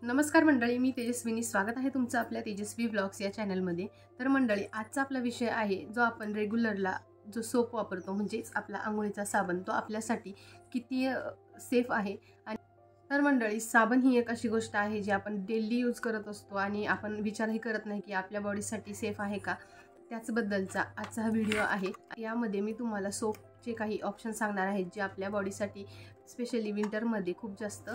नमस्कार मंडळी, मी तेजस्विनी. स्वागत आहे तुमचं आपल्या तेजस्वी ब्लॉग्स या चॅनलमध्ये. तर मंडळी, आजचा आपला विषय आहे जो आपण रेग्युलरला जो सोप वापरतो म्हणजेच आपला अंघोळीचा साबण, तो आपल्यासाठी किती सेफ आहे. आणि तर मंडळी, साबण ही एक अशी गोष्ट आहे जी आपण डेली यूज करत असतो आणि आपण विचारही करत नाही की आपल्या बॉडीसाठी सेफ आहे का. त्याचबद्दलचा आजचा हा व्हिडिओ आहे. यामध्ये मी तुम्हाला सोपचे काही ऑप्शन सांगणार आहेत जे आपल्या बॉडीसाठी स्पेशली विंटरमध्ये खूप जास्त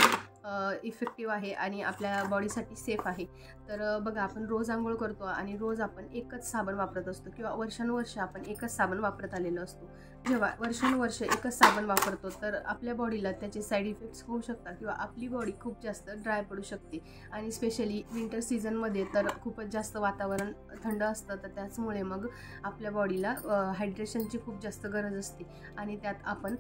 इफेक्टिव्ह आहे आणि आपल्या बॉडीसाठी सेफ आहे. तर बघा, आपण रोज आंघोळ करतो आणि रोज आपण एकच साबण वापरत असतो किंवा वर्षानुवर्ष आपण एकच साबण वापरत आलेलो असतो. जेव्हा वर्षानुवर्ष एकच साबण वापरतो तर आपल्या बॉडीला त्याचे साईड इफेक्ट्स होऊ शकतात किंवा आपली बॉडी खूप जास्त ड्राय पडू शकते. आणि स्पेशली विंटर सीझनमध्ये तर खूपच जास्त वातावरण थंड असतं, तर त्याचमुळे मग आपल्या बॉडीला हायड्रेशनची खूप जास्त गरज असते. आणि त्यात आपण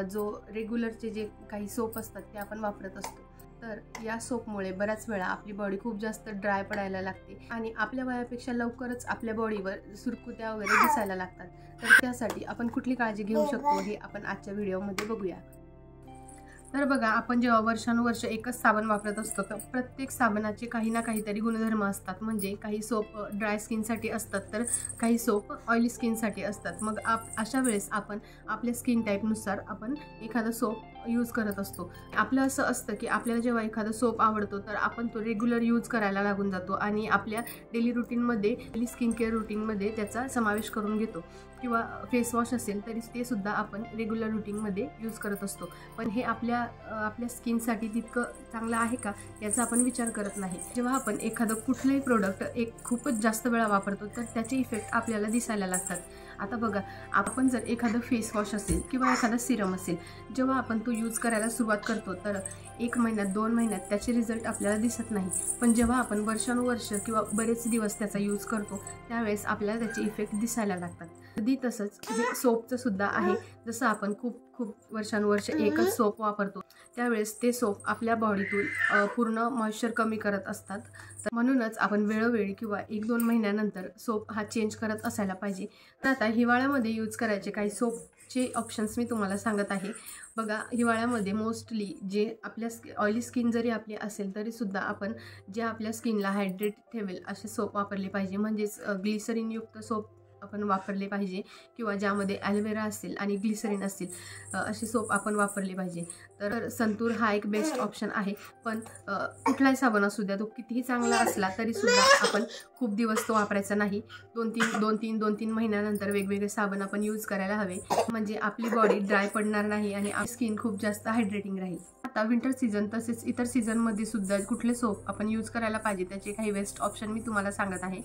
जो रेग्युलरचे जे काही सोप असतात ते आपण वापरत असतो. तर या सोपमुळे बऱ्याच वेळा आपली बॉडी खूप जास्त ड्राय पडायला लागते आणि आपल्या वयापेक्षा लवकरच आपल्या बॉडीवर सुरकुत्या वगैरे दिसायला लागतात. तर त्यासाठी आपण कुठली काळजी घेऊ शकतो हे आपण आजच्या व्हिडिओमध्ये बघूया. तर बघा, आपण जेव्हा वर्षानुवर्ष एकच साबण वापरत असतो तर प्रत्येक साबणाचे काही ना काहीतरी गुणधर्म असतात. म्हणजे काही सोप ड्राय स्किनसाठी असतात तर काही सोप ऑइली स्किनसाठी असतात. मग अशा वेळेस आपण आपल्या स्किन टाईपनुसार आपण एखादा सोप यूज करत असतो. आपलं असं असतं की आपल्याला जेव्हा एखादा सोप आवडतो तर आपण तो रेग्युलर यूज करायला लागून जातो आणि आपल्या डेली रुटीनमध्ये, डेली स्किन केअर रुटीनमध्ये त्याचा समावेश करून घेतो. किंवा फेस वॉश असेल तरी ते सुद्धा आपण रेग्युलर रुटीनमध्ये यूज करत असतो. पण हे आपल्या स्किनसाठी तितकं चांगलं आहे का याचा आपण विचार करत नाही. जेव्हा आपण एखादं कुठलंही प्रोडक्ट खूपच जास्त वेळा वापरतो तर त्याचे इफेक्ट आपल्याला दिसायला लागतात. आता बघा, आपण जर एखादं फेस वॉश असेल किंवा एखादा सिरम असेल, जेव्हा आपण तो यूज करायला सुरुवात करतो तर 1 महिन्यात 2 महिन्यात त्याचे रिझल्ट आपल्याला दिसत नाही. पण जेव्हा आपण वर्षानुवर्ष किंवा बरेच दिवस त्याचा यूज करतो त्यावेळेस आपल्याला त्याचे इफेक्ट दिसायला लागतात. अगदी तसंच हे सोपचं सुद्धा आहे. जसं आपण खूप वर्षानुवर्ष एकच सोप वापरतो त्यावेळेस ते सोप आपल्या बॉडीतून पूर्ण मॉइश्चर कमी करत असतात. तर म्हणूनच आपण वेळोवेळी किंवा 1-2 महिन्यानंतर सोप हा चेंज करत असायला पाहिजे. तर आता हिवाळ्यामध्ये यूज करायचे काही सोपचे ऑप्शन्स मी तुम्हाला सांगत आहे. बघा, हिवाळ्यामध्ये मोस्टली जे आपल्या ऑइली स्किन जरी आपली असेल तरीसुद्धा आपण जे आपल्या स्किनला हायड्रेट ठेवेल असे सोप वापरले पाहिजे. म्हणजेच ग्लिसरीनयुक्त सोप आपण वापरले पाहिजे किंवा ज्यामध्ये ॲलोवेरा असेल आणि ग्लिसरीन असेल असे सोप आपण वापरले पाहिजे. तर संतूर हा एक बेस्ट ऑप्शन आहे. पण कुठलाही साबण असू द्या, तो कितीही चांगला असला तरीसुद्धा आपण खूप दिवस तो वापरायचा नाही. 2-3 महिन्यानंतर वेगवेगळे साबण आपण यूज करायला हवे. म्हणजे आपली बॉडी ड्राय पडणार नाही आणि आपली स्किन खूप जास्त हायड्रेटिंग राहील. आता विंटर सीझन तसेच इतर सीझनमध्ये सुद्धा कुठले सोप आपण यूज करायला पाहिजे त्याचे काही बेस्ट ऑप्शन मी तुम्हाला सांगत आहे.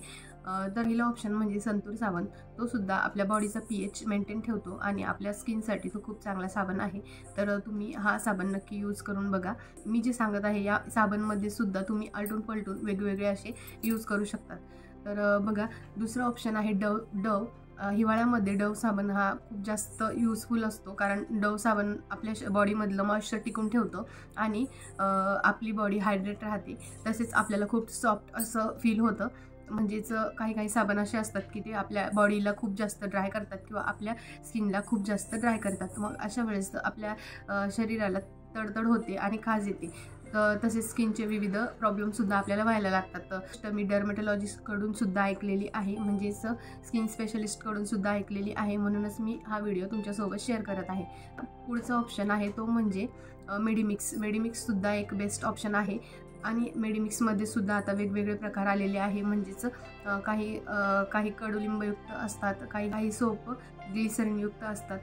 तर पहिला ऑप्शन म्हणजे संतूर साबण. तो सुद्धा आपल्या बॉडीचा pH मेंटेन ठेवतो आणि आपल्या स्किनसाठी तो खूप चांगला साबण आहे. तर तुम्ही हा साबण नक्की यूज करून बघा. मी जे सांगत आहे या साबणमध्ये सुद्धा तुम्ही आलटून पलटून वेगवेगळे असे यूज करू शकतात. तर बघा, दुसरा ऑप्शन आहे डव. हिवाळ्यामध्ये डव साबण हा खूप जास्त यूजफुल असतो, कारण डव साबण आपल्या बॉडीमधलं मॉइश्चर टिकून ठेवतो आणि आपली बॉडी हायड्रेट राहते. तसेच आपल्याला खूप सॉफ्ट असं फील होतं. म्हणजेच काही साबण असे असतात की ते आपल्या बॉडीला खूप जास्त ड्राय करतात किंवा आपल्या स्किनला खूप जास्त ड्राय करतात. मग अशा वेळेस आपल्या शरीराला तडतड होते आणि खाज येते. तसेच स्किनचे विविध प्रॉब्लेमसुद्धा आपल्याला व्हायला लागतात. तर मी डर्मेटॉलॉजिस्टकडून सुद्धा ऐकलेली आहे, म्हणजेच स्किन स्पेशलिस्टकडून सुद्धा ऐकलेली आहे. म्हणूनच मी हा व्हिडिओ तुमच्यासोबत शेअर करत आहे. पुढचा ऑप्शन आहे तो म्हणजे मेडिमिक्ससुद्धा एक बेस्ट ऑप्शन आहे. आणि मेडिमिक्समध्ये सुद्धा आता वेगवेगळे प्रकार आलेले आहे. म्हणजेच काही कडुलिंबयुक्त असतात, काही सोप ग्लिसरीनयुक्त असतात.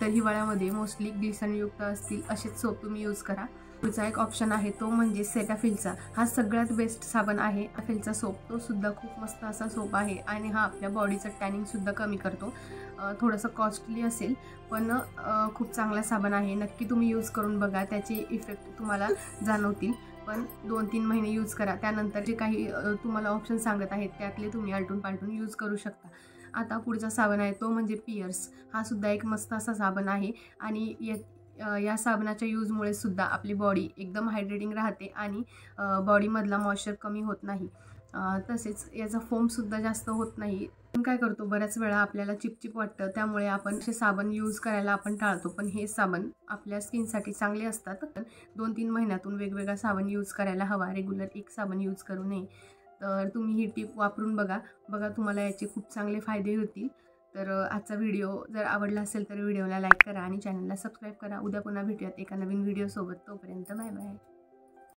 तर हिवाळ्यामध्ये मोस्टली ग्लिसरीनयुक्त असतील असेच सोप तुम्ही यूज करा. पुढचा एक ऑप्शन आहे तो म्हणजे सेटाफिलचा. हा सगळ्यात बेस्ट साबण आहे. सेटाफिलचा सोप तो सुद्धा खूप मस्त असा सोप आहे आणि हा आपल्या बॉडीचं टॅनिंगसुद्धा कमी करतो. थोडंसं कॉस्टली असेल पण खूप चांगला साबण आहे. नक्की तुम्ही यूज करून बघा, त्याचे इफेक्ट तुम्हाला जाणवतील. पण 2-3 महिने यूज करा. त्यानंतर जे काही तुम्हाला ऑप्शन सांगत आहेत त्यातले तुम्ही आलटून पालटून यूज करू शकता. आता पुढचा साबण आहे तो म्हणजे पिअर्स. हा सुद्धा एक मस्त असा साबण आहे आणि या साबणाच्या यूजमुळे सुद्धा आपली बॉडी एकदम हायड्रेटिंग राहते आणि बॉडीमधला मॉइश्चर कमी होत नाही. तसेच याचा फोमसुद्धा जास्त होत नाही. आपण काय करतो, बऱ्याच वेळा आपल्याला चिपचिप वाटतं, त्यामुळे आपण असे साबण यूज करायला आपण टाळतो. पण हे साबण आपल्या स्किनसाठी चांगले असतात. 2-3 महिन्यातून वेगवेगळा साबण यूज करायला हवा, रेग्युलर एक साबण यूज करू नये. तर तुम्ही ही टिप वापरून बघा तुम्हाला याचे खूप चांगले फायदे होतील. तर आजचा व्हिडिओ जर आवडला असेल तर व्हिडिओला लाईक करा आणि चॅनलला सबस्क्राईब करा. उद्या पुन्हा भेटूयात एका नवीन व्हिडिओसोबत. तोपर्यंत बाय बाय.